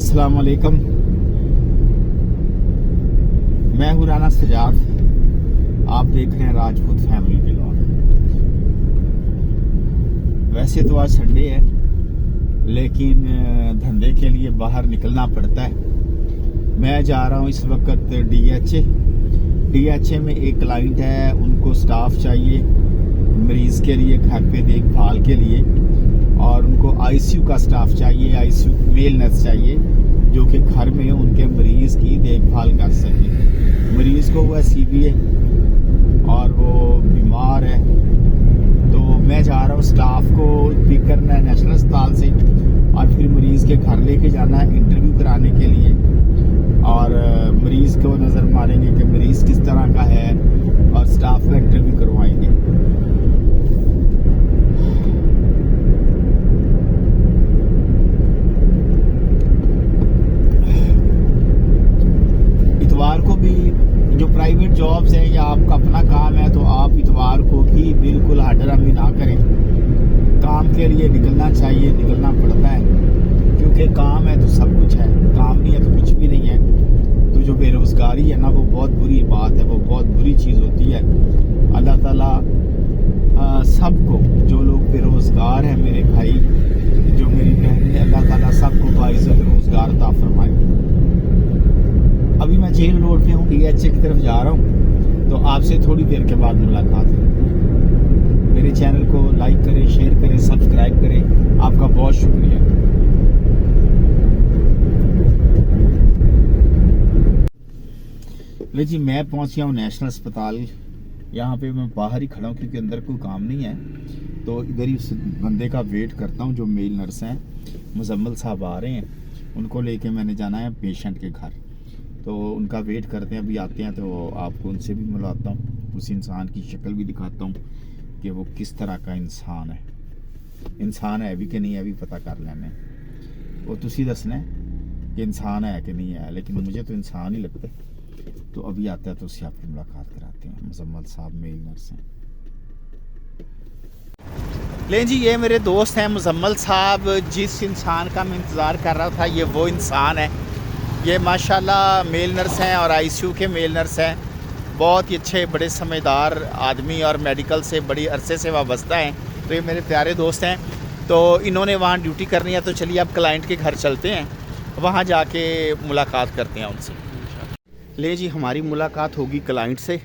अस्सलाम वालेकुम। मैं हूँ राना सजाद। आप देख रहे हैं राजपूत फैमिली ब्लॉग। वैसे तो आज संडे है, लेकिन धंधे के लिए बाहर निकलना पड़ता है। मैं जा रहा हूँ इस वक्त डीएचए में। एक क्लाइंट है, उनको स्टाफ चाहिए मरीज़ के लिए, घर पे देखभाल के लिए, और उनको आईसीयू का स्टाफ चाहिए, आईसीयू मेल नर्स चाहिए जो कि घर में उनके मरीज़ की देखभाल कर सके। मरीज़ को हुआ सीबीए और वो बीमार है, तो मैं जा रहा हूँ स्टाफ को पिक करना है नेशनल अस्पताल से और फिर मरीज़ के घर लेके जाना है इंटरव्यू कराने के लिए, और मरीज़ को नज़र मारेंगे कि मरीज़ किस तरह का है और स्टाफ का इंटरव्यू करवाएंगे। इतवार को भी जो प्राइवेट जॉब्स हैं या आपका अपना काम है, तो आप इतवार को भी बिल्कुल हडरामी ना करें। काम के लिए निकलना चाहिए, निकलना पड़ता है, क्योंकि काम है तो सब कुछ है, काम नहीं है तो कुछ भी नहीं है। तो जो बेरोज़गारी है ना, वो बहुत बुरी बात है, वो बहुत बुरी चीज़ होती है। अल्लाह ताला सबको, जो लोग बेरोज़गार हैं मेरे भाई, जो मेरी बहनें, अल्लाह ताला सबको बाइज़्ज़त रोज़गार अता फरमाए। अभी मैं जेल रोड पे हूँ, डीएचए की तरफ जा रहा हूँ, तो आपसे थोड़ी देर के बाद मुलाकात है। मेरे चैनल को लाइक करें, शेयर करें, सब्सक्राइब करें। आपका बहुत शुक्रिया। ले जी, मैं पहुँच गया हूँ नेशनल अस्पताल। यहाँ पे मैं बाहर ही खड़ा हूँ क्योंकि अंदर कोई काम नहीं है, तो इधर ही उस बंदे का वेट करता हूँ जो मेल नर्स हैं। मुजम्मल साहब आ रहे हैं, उनको लेके मैंने जाना है पेशेंट के घर, तो उनका वेट करते हैं। अभी आते हैं तो आपको उनसे भी मिलाता हूँ, उस इंसान की शक्ल भी दिखाता हूँ कि वो किस तरह का इंसान है। इंसान है भी कि नहीं है भी पता कर लेना, वो तुसी दसना है कि इंसान है कि नहीं है, लेकिन मुझे तो इंसान ही लगता है। तो अभी आता है तो उससे आपकी मुलाकात कराते हैं। मुजम्मल साहब मेल नर्स हैं। लें जी, ये मेरे दोस्त हैं मुजम्मल साहब। जिस इंसान का मैं इंतज़ार कर रहा था, ये वो इंसान है। ये माशाल्लाह मेल नर्स हैं और आईसीयू के मेल नर्स हैं। बहुत ही अच्छे, बड़े समझदार आदमी और मेडिकल से बड़ी अरसे से वाबस्ता हैं। तो ये मेरे प्यारे दोस्त हैं, तो इन्होंने वहाँ ड्यूटी करनी है। तो चलिए अब क्लाइंट के घर चलते हैं, वहाँ जाके मुलाकात करते हैं उनसे। ले जी, हमारी मुलाकात होगी क्लाइंट से,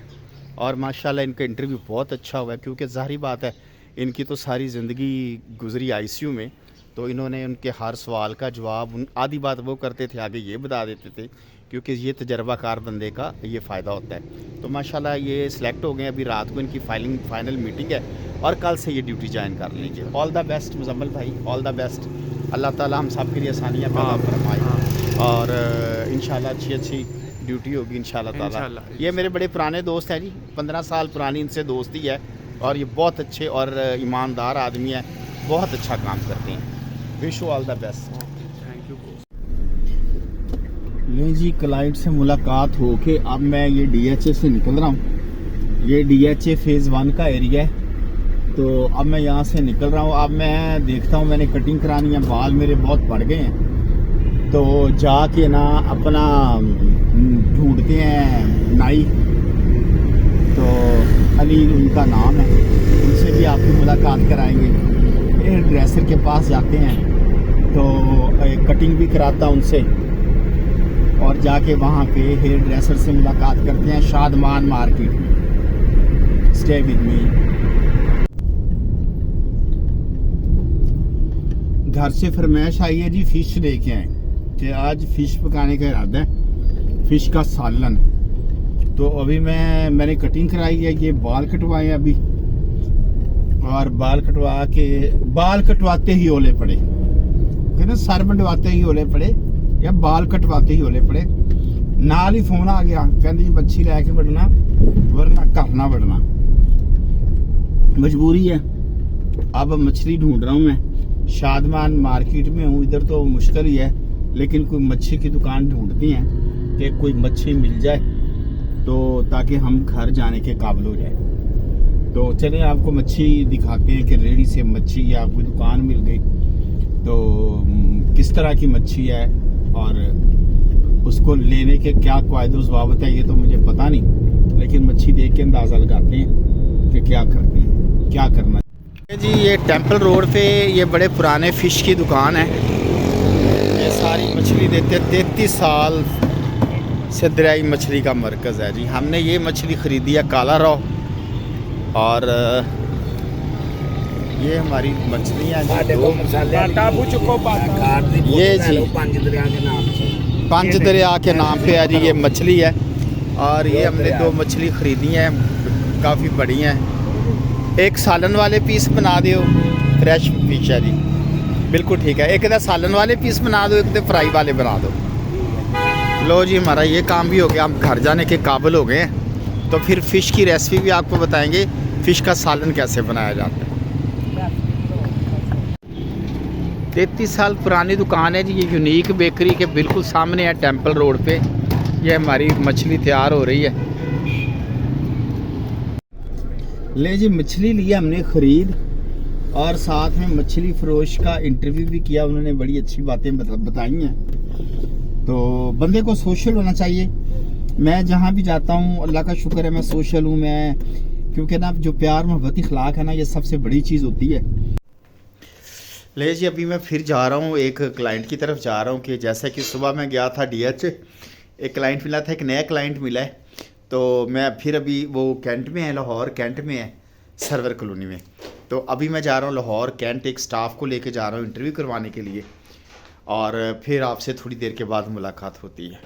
और माशाल्लाह इनका इंटरव्यू बहुत अच्छा हुआ है, क्योंकि ज़ाहिर बात है इनकी तो सारी ज़िंदगी गुजरी आईसीयू में। तो इन्होंने उनके हर सवाल का जवाब, आधी बात वो करते थे, आगे ये बता देते थे, क्योंकि ये तजर्बाकार बंदे का ये फ़ायदा होता है। तो माशाल्लाह ये सिलेक्ट हो गए। अभी रात को इनकी फाइनल मीटिंग है और कल से ये ड्यूटी ज्वाइन कर लेंगे। ऑल द बेस्ट मुजम्मल भाई, ऑल द बेस्ट। अल्लाह ताला हम सब के लिए आसानियाँ पैदा फरमाए, और इंशाल्लाह अच्छी ड्यूटी होगी इंशाल्लाह ताला। ये मेरे बड़े पुराने दोस्त हैं जी, 15 साल पुरानी इनसे दोस्ती है, और ये बहुत अच्छे और ईमानदार आदमी है, बहुत अच्छा काम करते हैं। Wish you all the best. Thank you. लें जी, क्लाइंट से मुलाकात हो के अब मैं ये डीएचए से निकल रहा हूँ। ये डीएचए फेज़ 1 का एरिया है, तो अब मैं यहाँ से निकल रहा हूँ। अब मैं देखता हूँ, मैंने कटिंग करानी है, बाल मेरे बहुत बढ़ गए हैं, तो जाके ना अपना ढूंढते हैं नाई, तो अली उनका नाम है, उनसे भी आपकी मुलाकात कराएंगे। हेयर ड्रेसर के पास जाते हैं, तो कटिंग भी कराता उनसे, और जाके वहाँ पे हेयर ड्रेसर से मुलाकात करते हैं शादमान मार्केट में। Stay with me. घर से फरमाइश आई है जी, फिश लेके आए कि आज फ़िश पकाने का इरादा है, फ़िश का सालन। तो अभी मैंने कटिंग कराई है, ये बाल कटवाए अभी, और बाल कटवाते ही ओले पड़े, ना सर बनवाते ही ओले पड़े या बाल कटवाते ही ओले पड़े। नाल ही फोन आ गया, कहते जी मच्छी लैके बढ़ना वरना घर ना बढ़ना। मजबूरी है, अब मछली ढूंढ रहा हूँ मैं। शादमान मार्केट में हूँ, इधर तो मुश्किल ही है, लेकिन कोई मच्छी की दुकान ढूंढती हैं कि कोई मच्छी मिल जाए, तो ताकि हम घर जाने के काबिल हो जाए। तो चलिए आपको मच्छी दिखाते हैं कि रेडी से मच्छी या कोई दुकान मिल गई तो किस तरह की मच्छी है और उसको लेने के क्या कायदे ज़वाबित है ये तो मुझे पता नहीं, लेकिन मच्छी देख के अंदाज़ा लगाते हैं कि क्या करते हैं, क्या करना है। जी ये टेंपल रोड पे ये बड़े पुराने फ़िश की दुकान है, ये सारी मछली देते 33 साल से दरियाई मछली का मरकज़ है जी। हमने ये मछली ख़रीदी है काला रॉ, और ये हमारी मछलियाँ ये जी पंज दरिया के नाम पे है जी ये मछली है। और ये हमने 2 मछली ख़रीदी हैं, काफ़ी बड़ी हैं। एक सालन वाले पीस बना दो, फ्रेश फिश है जी, बिल्कुल ठीक है। एक सालन वाले पीस बना दो, एक फ्राई वाले बना दो। लो जी हमारा ये काम भी हो गया, हम घर जाने के काबिल हो गए हैं। तो फिर फ़िश की रेसिपी भी आपको बताएंगे, फ़िश का सालन कैसे बनाया जाता है। 33 साल पुरानी दुकान है जी, ये यूनिक बेकरी के बिल्कुल सामने है टेंपल रोड पे। ये हमारी मछली तैयार हो रही है। ले जी मछली ली हमने ख़रीद, और साथ में मछली फ़रोश का इंटरव्यू भी किया, उन्होंने बड़ी अच्छी बातें बताई हैं। तो बंदे को सोशल होना चाहिए। मैं जहाँ भी जाता हूँ अल्लाह का शुक्र है मैं सोशल हूँ, मैं क्योंकि ना जो प्यार मोहब्बत इखलाक है ना, ये सबसे बड़ी चीज़ होती है। ले जी अभी मैं फिर जा रहा हूँ, एक क्लाइंट की तरफ जा रहा हूँ कि जैसा कि सुबह मैं गया था DH, एक क्लाइंट मिला था, एक नया क्लाइंट मिला है। तो मैं फिर अभी वो कैंट में है, लाहौर कैंट में है, सर्वर कॉलोनी में। तो अभी मैं जा रहा हूँ लाहौर कैंट, एक स्टाफ को लेके जा रहा हूँ इंटरव्यू करवाने के लिए, और फिर आपसे थोड़ी देर के बाद मुलाकात होती है।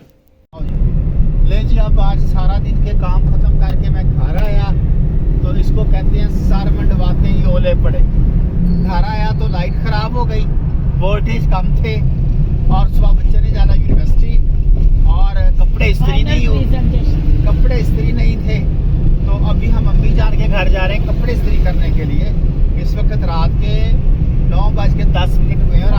ले जी अब आज सारा दिन के काम ख़त्म करके मैं घर आया, तो इसको कहते हैं सर मंडवाते ही ओले पड़े। घर आया तो लाइट ख़राब हो गई, वोल्टेज कम थे, और सुबह बच्चे ने जाना यूनिवर्सिटी, और कपड़े इस्त्री नहीं थे। तो अभी हम अम्मी जान के घर जा रहे हैं कपड़े इस्त्री करने के लिए। इस वक्त रात के 9:10 हुए, और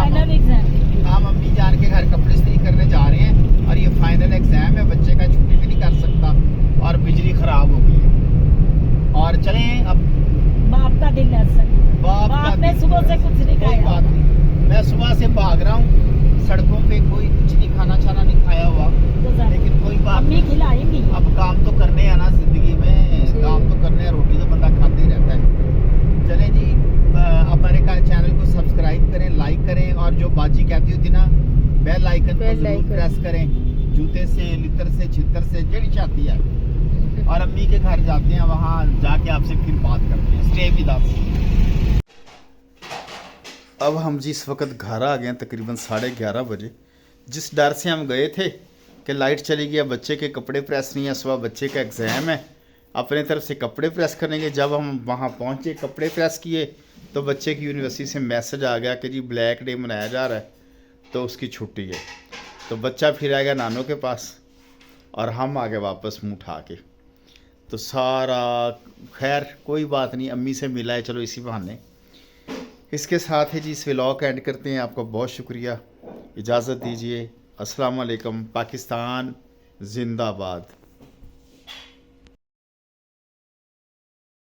हम अम्मी जान के घर कपड़े इस्त्री करने जा रहे हैं। और ये फाइनल एग्ज़ाम है, बच्चे का छुट्टी भी नहीं कर सकता, और बिजली ख़राब हो गई है। और चलें अब बाप का दिल है सर, बाप ने सुबह से कुछ नहीं खाया। कोई बात नहीं, मैं सुबह से भाग रहा हूँ सड़कों पे, कोई कुछ नहीं खाना छाना नहीं खाया हुआ, लेकिन कोई बात नहीं, खिलाएंगी। अब काम तो करने हैं ना जिंदगी में, काम तो करने हैं, रोटी तो बंदा खाते ही रहता है। चले जी हमारे चैनल को सब्सक्राइब करें, लाइक करें, और जो बाजी कहती होती ना बेल आइकन को जरूर प्रेस करें। जूते से, लितर से, छितर से, जड़ी चाहती है। और अम्मी के घर जाते हैं, वहाँ जाके आपसे फिर बात करते हैं। Stay with us. अब हम जी इस वक्त घर आ गए तकरीबन 11:30 बजे। जिस डर से हम गए थे कि लाइट चली गई, बच्चे के कपड़े प्रेस नहीं है, सुबह बच्चे का एग्ज़ाम है, अपने तरफ से कपड़े प्रेस करेंगे। जब हम वहाँ पहुँचे, कपड़े प्रेस किए, तो बच्चे की यूनिवर्सिटी से मैसेज आ गया कि जी ब्लैक डे मनाया जा रहा है, तो उसकी छुट्टी है। तो बच्चा फिर आएगा नानों के पास, और हम आ गए वापस मुँह उठा के। तो सारा खैर कोई बात नहीं, अम्मी से मिला है, चलो इसी बहाने। इसके साथ ही जी इस व्लॉग एंड करते हैं। आपका बहुत शुक्रिया, इजाज़त दीजिए। अस्सलाम वालेकुम। पाकिस्तान जिंदाबाद।